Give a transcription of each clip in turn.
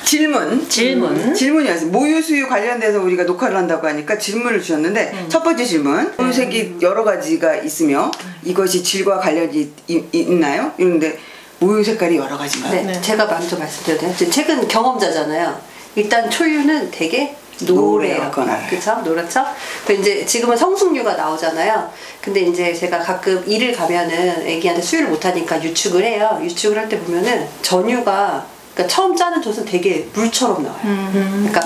질문이었어요. 모유수유 관련돼서 우리가 녹화를 한다고 하니까 질문을 주셨는데 첫 번째 질문. 모유색이 여러 가지가 있으며 이것이 질과 관련이 있나요? 이런데 모유 색깔이 여러 가지인가요? 네, 제가 먼저 말씀드려도 돼요. 최근 경험자잖아요. 일단 초유는 되게 노래요. 그쵸? 노랗죠? 이제 지금은 성숙류가 나오잖아요. 근데 이제 제가 가끔 일을 가면은 애기한테 수유를 못하니까 유축을 해요. 유축을 할 때 보면은 전유가, 그러니까 처음 짜는 젖은 되게 물처럼 나와요. 그러니까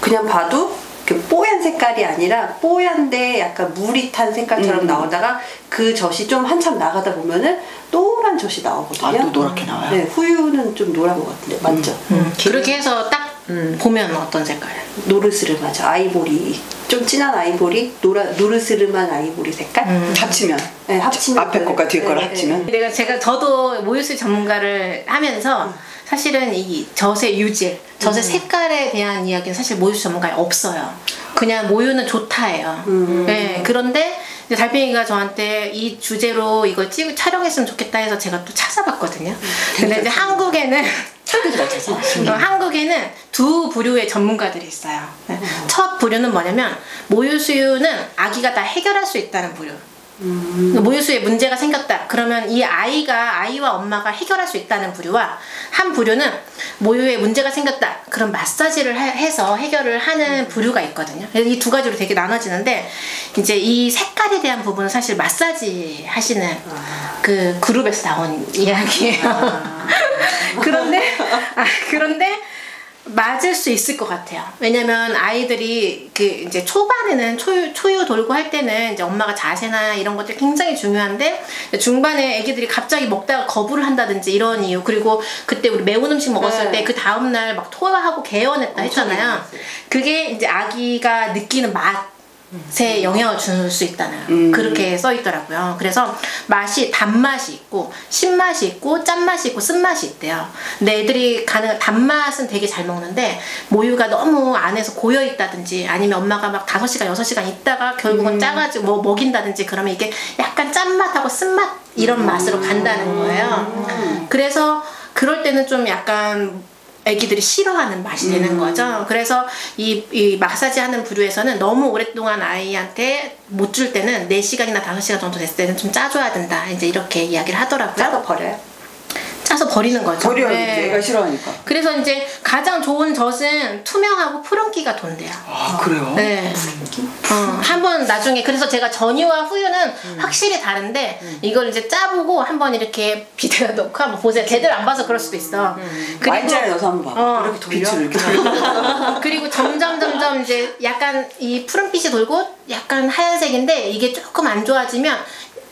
그냥 봐도 뽀얀 색깔이 아니라 뽀얀데 약간 물이 탄 색깔처럼 나오다가 그 젖이 좀 한참 나가다 보면은 노란 젖이 나오거든요. 아, 또 노랗게 나와요? 네, 후유는 좀 노란 것 같은데 맞죠? 그렇게 해서 딱 보면 어떤 색깔? 노르스름하죠. 아이보리, 좀 진한 아이보리, 노르스름한 아이보리 색깔. 합치면? 네, 합치면 앞에 것과 뒤에 거를 합치면? 저도 모유수유 전문가를 하면서 사실은 이 젖의 유질, 젖의 색깔에 대한 이야기는 사실 모유수유 전문가에 없어요. 그냥 모유는 좋다예요. 네, 그런데 이제 달팽이가 저한테 이 주제로 이걸 촬영했으면 좋겠다 해서 제가 또 찾아봤거든요. 근데 이제 한국에는 한국에는 두 부류의 전문가들이 있어요. 첫 부류는 뭐냐면 모유수유는 아기가 다 해결할 수 있다는 부류. 모유수유에 문제가 생겼다 그러면 이 아이와 엄마가 해결할 수 있다는 부류와, 한 부류는 모유에 문제가 생겼다 그럼 마사지를 해서 해결을 하는 부류가 있거든요. 이 두 가지로 되게 나눠지는데, 이제 이 색깔에 대한 부분은 사실 마사지 하시는 그 그룹에서 나온 이야기예요. 그런데 맞을 수 있을 것 같아요. 왜냐면 아이들이 이제 초반에는 초유 돌고 할 때는 이제 엄마가 자세나 이런 것들이 굉장히 중요한데, 중반에 애기들이 갑자기 먹다가 거부를 한다든지 이런 이유, 그리고 그때 우리 매운 음식 먹었을 때 그 다음날 막 토하고 개원했다 했잖아요. 그게 이제 아기가 느끼는 맛에 영향을 줄 수 있다는 그렇게 써 있더라고요. 그래서 단맛이 있고 신맛이 있고 짠맛이 있고 쓴맛이 있대요. 근데 애들이 단맛은 되게 잘 먹는데 모유가 너무 안에서 고여 있다든지 아니면 엄마가 막 5시간 6시간 있다가 결국은 짜가지고 먹인다든지 그러면 이게 약간 짠맛하고 쓴맛 이런 맛으로 간다는 거예요. 그래서 그럴 때는 좀 약간 애기들이 싫어하는 맛이 되는 거죠. 그래서 이 마사지 하는 부류에서는 너무 오랫동안 아이한테 못 줄 때는 4시간이나 5시간 정도 됐을 때는 좀 짜줘야 된다, 이제 이렇게 이야기를 하더라고요. 짜서 버려요? 짜서 버리는 거죠. 버려요. 애가 싫어하니까. 그래서 이제 가장 좋은 젖은 투명하고 푸른기가 돈대요. 아, 그래요? 네. 한번 나중에, 그래서 제가 전유와 후유는 확실히 다른데 이걸 이제 짜보고 한번 이렇게 비데오 넣고 한번 보세요. 걔들 안 봐서 그럴 수도 있어. 와인잔에 넣어서 한번 봐봐. 이렇게 돌려? 이렇게 그리고 점점 이제 약간 이 푸른빛이 돌고 약간 하얀색인데 이게 조금 안 좋아지면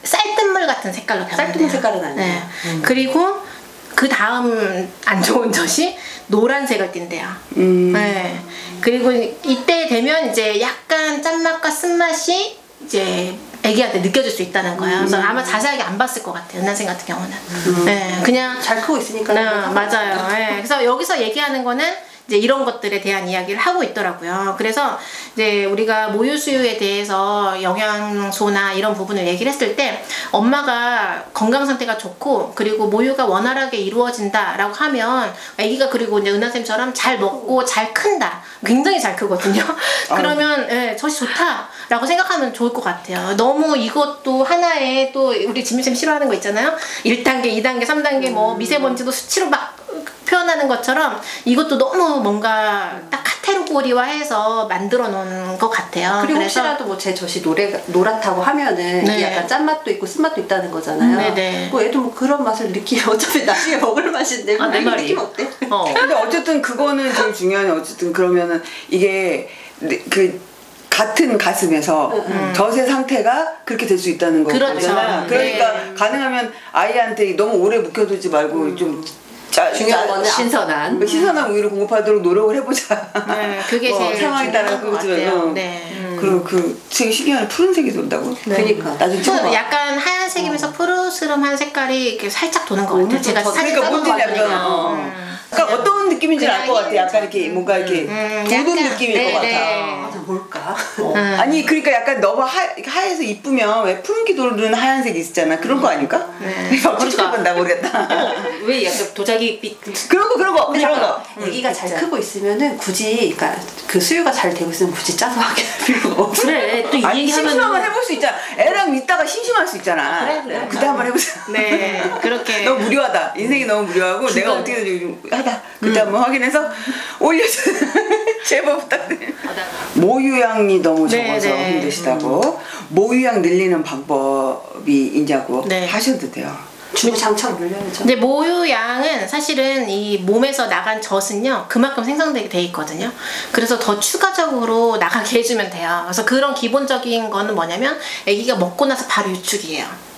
쌀뜨물 같은 색깔로 변해요. 쌀뜨물 색깔은 아니에요. 네. 그리고 그 다음 안 좋은 젖이 노란색을 띈대요. 네. 그리고 이때 되면 이제 약간 짠맛과 쓴맛이 이제 애기한테 느껴질 수 있다는 거예요. 그래서 아마 자세하게 안 봤을 것 같아요. 은하생 같은 경우는. 네. 그냥 잘 크고 있으니까. 네, 맞아요. 네. 그래서 여기서 얘기하는 거는 이제 이런 것들에 대한 이야기를 하고 있더라고요. 그래서 이제 우리가 모유수유에 대해서 영양소나 이런 부분을 얘기를 했을 때 엄마가 건강 상태가 좋고 그리고 모유가 원활하게 이루어진다라고 하면 아기가, 그리고 이제 은하쌤처럼 잘 먹고 잘 큰다, 굉장히 잘 크거든요. 그러면 젖이 좋다라고 생각하면 좋을 것 같아요. 너무 이것도 하나의, 또 우리 지민쌤 싫어하는 거 있잖아요. 1단계, 2단계, 3단계 뭐 미세먼지도 수치로 막 표현하는 것처럼 이것도 너무 뭔가 딱 카테고리화해서 만들어 놓은 것 같아요. 그리고 혹시라도 뭐 제 젖이 노랗다고 하면은 네. 약간 짠맛도 있고 쓴맛도 있다는 거잖아요. 네네. 뭐 애도 뭐 그런 맛을 느끼면 어차피 나중에 먹을 맛인데 내 말이. 느끼면 어때? 근데 어쨌든 그거는 제일 중요한, 어쨌든 그러면은 이게 그 같은 가슴에서 젖의 상태가 그렇게 될 수 있다는 거잖아요. 그렇죠. 그러니까 네. 가능하면 아이한테 너무 오래 묵혀두지 말고 좀 중요한 거는 신선한 우유를 공급하도록 노력을 해보자. 네, 그게 제일 상황에 따라 중요한 것 같아요. 네. 그리고 되게 신기한 푸른색이 돈다고? 그러니까 나중에 찍어봐. 약간 하얀색이면서 푸르스름한 색깔이 이렇게 살짝 도는 것 같아요. 제가 사진 그러니까 뭔지 써본 거 약간 그러니까 어떤 느낌인지 알 것 같아. 약간 이렇게 뭔가 이렇게 도는 느낌일 것 같아. 뭘까? 아니 그러니까 약간 너무 하얘서 이쁘면 왜 푸른기 도는 하얀색이 있잖아. 그런 거 아닐까? 막 추측해본다 모르겠다. 왜 약간 도자기빛 그런 거. 애기가 잘 크고 있으면은 굳이 그러니까 그 수유가 잘 되고 있으면 굳이 짜서 하게 할 필요가 없어. 그래 또 이 아니 얘기하면 심심하면 해볼 수 있잖아. 애랑 있다가 심심할 수 있잖아. 그래. 그때 한번 해보자. 네 그렇게 너무 무료하다. 인생이 너무 무료하고 내가 어떻게 좀 하다. 그때 한번 확인해서 올려줘. 제발 부탁드립니다. 모유양이 너무 적어서 힘드시다고 모유양 늘리는 방법이 있냐고 하셔도 돼요. 주구장창 물려야죠. 근데 모유양은 사실은 이 몸에서 나간 젖은요 그만큼 생성되게 돼 있거든요. 그래서 더 추가적으로 나가게 해주면 돼요. 그래서 그런 기본적인 거는 뭐냐면 아기가 먹고 나서 바로 유축이에요.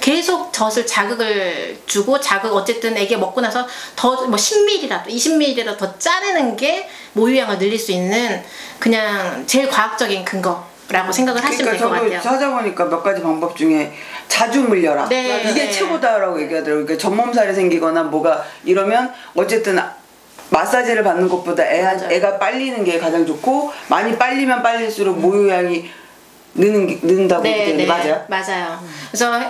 계속 젖을 자극을 주고 어쨌든 아기가 먹고 나서 더 뭐 10ml라도 20ml라도 더 짜내는 게 모유양을 늘릴 수 있는 그냥 제일 과학적인 근거라고 생각을 하시면 될 것 같아요. 저도 찾아보니까 몇 가지 방법 중에 자주 물려라. 이게 최고다라고 얘기하더라고요. 그러니까 전몸살이 생기거나 뭐가 이러면 어쨌든 마사지를 받는 것보다 애가 빨리는 게 가장 좋고 많이 빨리면 빨릴수록 모유양이 는다고 그때 맞아요? 맞아요. 그래서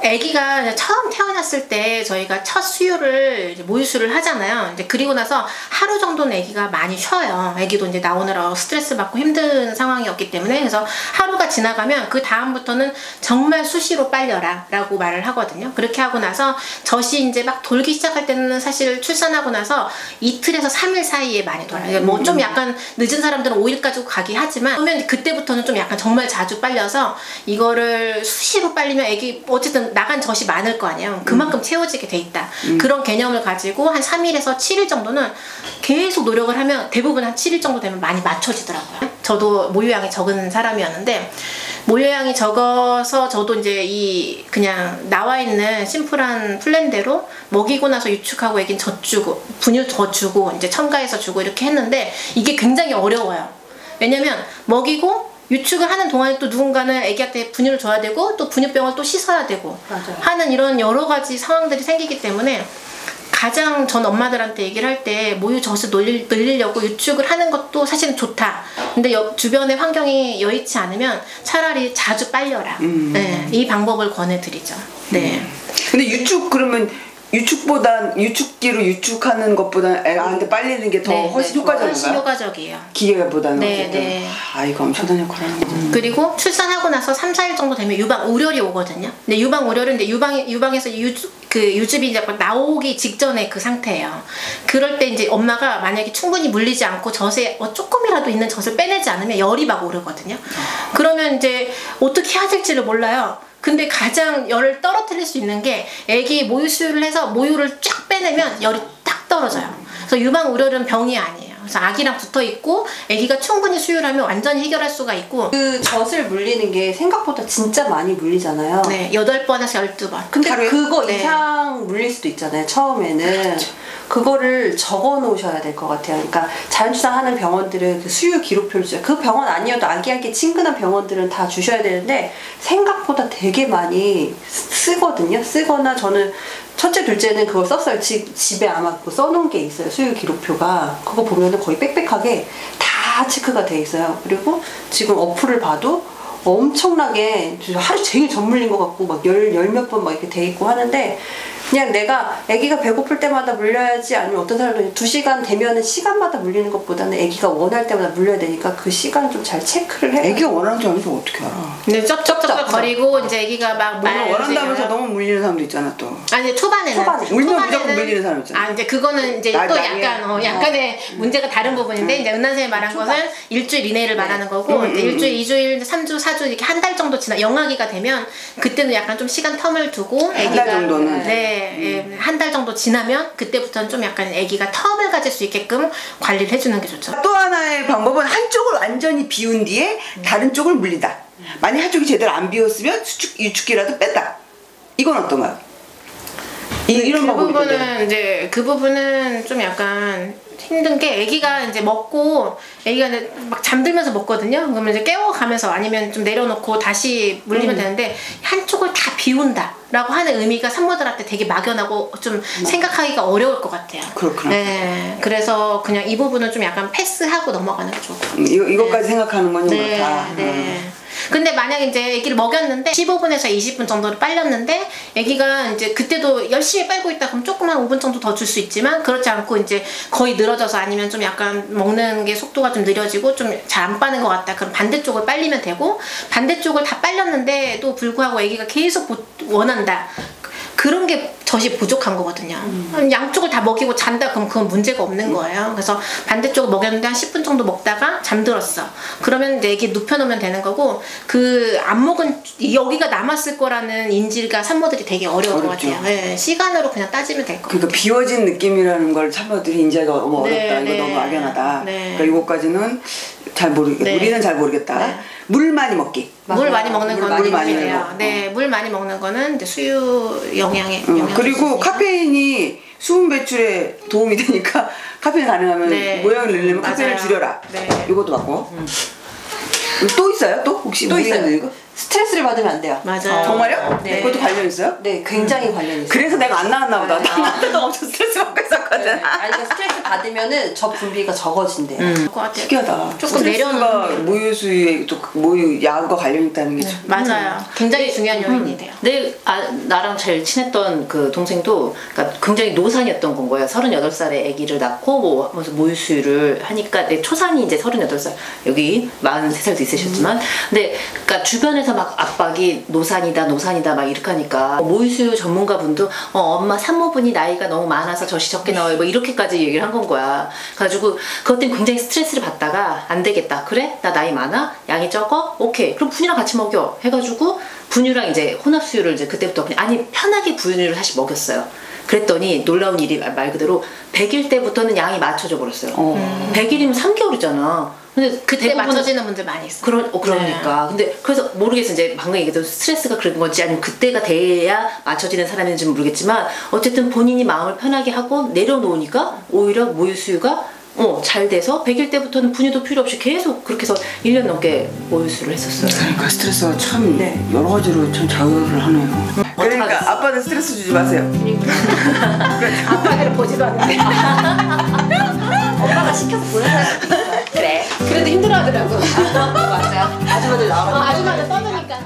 아기가 처음 태어났을 때 저희가 첫 수유를 이제 모유수를 하잖아요. 이제 그리고 나서 하루 정도는 아기가 많이 쉬어요. 아기도 이제 나오느라 스트레스 받고 힘든 상황이었기 때문에 그래서 하루가 지나가면 그 다음부터는 정말 수시로 빨려라라고 말을 하거든요. 그렇게 하고 나서 젖이 이제 막 돌기 시작할 때는 사실 출산하고 나서 이틀에서 3일 사이에 많이 돌아요. 뭐 좀 약간 늦은 사람들은 5일까지 가기 하지만 그러면 그때부터는 좀 약간 정말 자주 빨려서 이거를 수시로 빨리면 아기 어쨌든 나간 젖이 많을 거 아니에요. 그만큼 채워지게 돼 있다. 그런 개념을 가지고 한 3일에서 7일 정도는 계속 노력을 하면 대부분 한 7일 정도 되면 많이 맞춰지더라고요. 저도 모유양이 적은 사람이었는데 모유양이 적어서 저도 이제 이 그냥 나와 있는 심플한 플랜대로 먹이고 나서 유축하고 애긴 젖 주고 분유 더 주고 이제 첨가해서 주고 이렇게 했는데 이게 굉장히 어려워요. 왜냐면 먹이고 유축을 하는 동안에 또 누군가는 아기한테 분유를 줘야 되고 또 분유병을 또 씻어야 되고 하는 이런 여러 가지 상황들이 생기기 때문에 가장 전 엄마들한테 얘기를 할 때 모유 젖을 늘리려고 유축을 하는 것도 사실은 좋다. 근데 주변의 환경이 여의치 않으면 차라리 자주 빨려라. 네, 이 방법을 권해드리죠. 네. 근데 유축 그러면 유축기로 유축하는 것보다 애한테 빨리는 게 더 훨씬 효과적인가요? 훨씬 효과적이에요. 기계보다는 어쨌든. 이거 엄청난 역할을 하는 거죠. 그리고 출산하고 나서 3, 4일 정도 되면 유방 우렬이 오거든요. 근데 유방 우렬은 이제 유방에서 유즙이 이제 나오기 직전에 그 상태예요. 그럴 때 이제 엄마가 만약에 충분히 물리지 않고 젖에 조금이라도 있는 젖을 빼내지 않으면 열이 막 오르거든요. 그러면 이제 어떻게 해야 될지를 몰라요. 근데 가장 열을 떨어뜨릴 수 있는 게 애기 모유 수유를 해서 모유를 쫙 빼내면 열이 딱 떨어져요. 그래서 유방 우렬은 병이 아니에요. 그래서 아기랑 붙어 있고 아기가 충분히 수유를 하면 완전히 해결할 수가 있고 그 젖을 물리는 게 생각보다 진짜 많이 물리잖아요. 네, 8번에서 12번. 근데 그거 이상 물릴 수도 있잖아요. 처음에는. 그거를 적어 놓으셔야 될 것 같아요. 그러니까 자연출산하는 병원들은 그 수유 기록표를 줘요. 그 병원 아니어도 아기한테 친근한 병원들은 다 주셔야 되는데 생각보다 되게 많이 쓰거든요. 쓰거나 저는 첫째, 둘째는 그걸 썼어요. 집에 아마 써놓은 게 있어요. 수유 기록표가. 그거 보면은 거의 빽빽하게 다 체크가 돼 있어요. 그리고 지금 어플을 봐도 엄청나게 하루 종일 젖 물린 것 같고 막 열 몇 번 막 이렇게 돼 있고 하는데 그냥 내가 아기가 배고플 때마다 물려야지 아니면 어떤 사람들은 2시간 되면은 시간마다 물리는 것보다는 아기가 원할 때마다 물려야 되니까 그 시간 좀 잘 체크를 해. 아기가 원하는지 아닌지 어떻게 알아? 근데 쩍쩍쩍 거리고 이제 아기가 막 원한다면서 너무 물리는 사람도 있잖아 또. 아니 초반에는 울면 무조건 물리는 사람 있잖아. 이제 그거는 이제 또 약간의 문제가 다른 부분인데 이제 은하 선생님이 말한 것은 일주일 이내를 말하는 거고 이제 일주일, 2주일, 3주, 4주 이렇게 한 달 정도 지나 영아기가 되면 그때는 약간 좀 시간 텀을 두고 한 달 정도는 한 달 정도 지나면 그때부터는 좀 약간 아기가 텀을 가질 수 있게끔 관리를 해주는 게 좋죠. 또 하나의 방법은 한쪽을 완전히 비운 뒤에 다른 쪽을 물리다. 만약 한쪽이 제대로 안 비웠으면 유축기라도 뺐다. 이건 어떤가요? 이런 그 방법이 부분은 이제 그 부분은 좀 약간 힘든 게 아기가 이제 먹고 아기가 이제 막 잠들면서 먹거든요. 그러면 이제 깨워가면서 아니면 좀 내려놓고 다시 물리면 되는데 한쪽을 다 비운다라고 하는 의미가 산모들한테 되게 막연하고 좀 생각하기가 어려울 것 같아요. 그렇구나. 네, 그래서 그냥 이 부분은 좀 약간 패스하고 넘어가는 게 좋을 것 같아요. 이것까지 생각하는 거는 네, 다. 네. 근데 만약에 이제 아기를 먹였는데 15분에서 20분 정도를 빨렸는데 아기가 이제 그때도 열심히 빨고 있다 그럼 조금 한 5분 정도 더 줄 수 있지만 그렇지 않고 이제 거의 늘어져서 아니면 좀 약간 먹는 게 속도가 좀 느려지고 좀 잘 안 빠는 것 같다 그럼 반대쪽을 빨리면 되고 반대쪽을 다 빨렸는데도 불구하고 아기가 계속 원한다 그런 게 젖이 부족한 거거든요. 양쪽을 다 먹이고 잔다 그럼 그건 문제가 없는 거예요. 그래서 반대쪽을 먹였는데 한 10분 정도 먹다가 잠들었어. 그러면 이제 이게 눕혀놓으면 되는 거고 그 안 먹은 여기가 남았을 거라는 인지가 산모들이 되게 어려울 것 같아요. 네, 시간으로 그냥 따지면 될 것 같아요. 그러니까 비워진 느낌이라는 걸 산모들이 인지하기가 너무 네, 어렵다. 네. 이거 너무 막연하다. 네. 그러니까 이거까지는 잘 모르겠다. 네. 우리는 잘 모르겠다. 네. 물 많이 먹기. 물 많이 먹는 물 건 많이 도움이 먹는 돼요. 거. 네, 물 많이 먹는 거는 이제 수유 영양에 영향을 그리고 줄 수 있으니까. 카페인이 수분 배출에 도움이 되니까 카페인 가능하면 네. 모양을 내려면 카페인을 맞아요. 줄여라. 네. 이것도 맞고. 또 있어요? 또 혹시 또 있어요. 모르겠는 거? 스트레스를 받으면 안 돼요. 맞아요. 정말요? 네. 그것도 관련 있어요? 네, 굉장히 관련이 있어요. 그래서 내가 안 나왔나 보다. 네. 나도 엄청 스트레스 받고 있었거든. 아니, 그러니까 스트레스 받으면은 저 분비가 적어진대요. 것 같아요. 특이하다. 조금 스트레스가 내려놓는 모유수유에 또 모유 약과 관련이 있다는 게 참. 맞아요. 굉장히 중요한 요인이 돼요. 나랑 제일 친했던 그 동생도 그러니까 굉장히 노산이었던 건 거예요. 38살에 아기를 낳고 뭐 하면서 모유수유를 하니까 내 초산이 이제 38살 여기 43살도 있으셨지만 근데 그러니까 주변에서 막 압박이 노산이다 막 이렇게 하니까 모유수유 전문가분도 엄마 산모분이 나이가 너무 많아서 젖이 적게 나와요 뭐 이렇게까지 얘기를 한 건 거야. 그래가지고 그것 때문에 굉장히 스트레스를 받다가 안 되겠다. 그래? 나 나이 많아? 양이 적어? 오케이. 그럼 분유랑 같이 먹여. 해가지고 분유랑 이제 혼합수유를 이제 그때부터 그냥 아니 편하게 분유를 사실 먹였어요. 그랬더니 놀라운 일이 말 그대로 100일 때부터는 양이 맞춰져 버렸어요. 100일이면 3개월이잖아. 근데 그때 맞춰지는 분들 많이 있어요. 그러니까. 근데 그래서 모르겠어. 이제 방금 얘기했던 스트레스가 그런 건지 아니면 그때가 돼야 맞춰지는 사람인지는 모르겠지만 어쨌든 본인이 마음을 편하게 하고 내려놓으니까 오히려 모유수유가 잘 돼서 100일 때부터는 분유도 필요 없이 계속 그렇게 해서 1년 넘게 모유수유를 했었어요. 그러니까 스트레스가 참 여러 가지로 참 자극을 하네요. 그러니까 어떡하겠어. 아빠는 스트레스 주지 마세요. 아빠들을 보지도 않는데. 엄마가 시켜서 보는 사람도 있어요. 그래. 그래도 힘들어하더라고. 맞아. 아줌마들 나오면. 아줌마들 떠드니까.